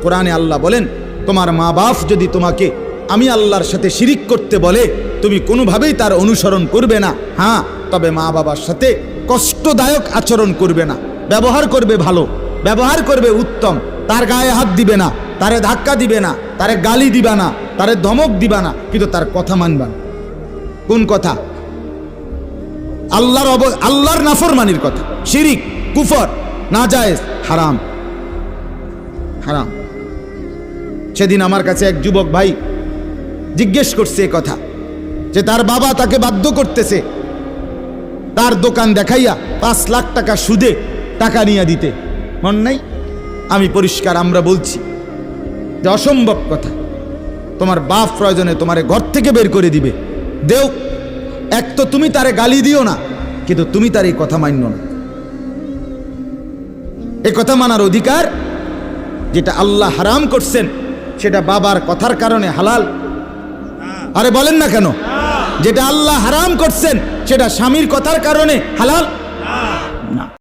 কোরআনে আল্লাহ বলেন, তোমার মা বাপ যদি তোমাকে আমি আল্লাহর সাথে শিরিক করতে বলে তুমি কোনোভাবেই তার অনুসরণ করবে না। হ্যাঁ, তবে মা বাবার সাথে কষ্টদায়ক আচরণ করবে না, ব্যবহার করবে ভালো, ব্যবহার করবে উত্তম, তার গায়ে হাত দিবে না, তারে ধাক্কা দিবে না, তারে গালি দিবা না, তারে ধমক দিবা না, কিন্তু তার কথা মানবা না। কোন কথা? আল্লাহর নাফরমানির কথা, শিরিক, কুফর, নাজায়েজ, হারাম, হারাম। সেদিন আমার কাছে এক যুবক ভাই জিজ্ঞেস করছে এ কথা, যে তার বাবা তাকে বাধ্য করতেছে তার দোকান দেখাইয়া 5 লাখ টাকা সুদে টাকা নিয়ে দিতে। মন নাই? আমি পরিষ্কার আমরা বলছি যে অসম্ভব কথা। তোমার বাপ প্রয়োজনে তোমারে ঘর থেকে বের করে দিবে, দেও। এক তো তুমি তারে গালি দিও না, কিন্তু তুমি তার এই কথা মান্য না। এ কথা মানার অধিকার, যেটা আল্লাহ হারাম করছেন সেটা বাবার কথার কারণে হালাল? আরে বলেন না কেন? যেটা আল্লাহ হারাম করছেন সেটা স্বামীর কথার কারণে হালাল না।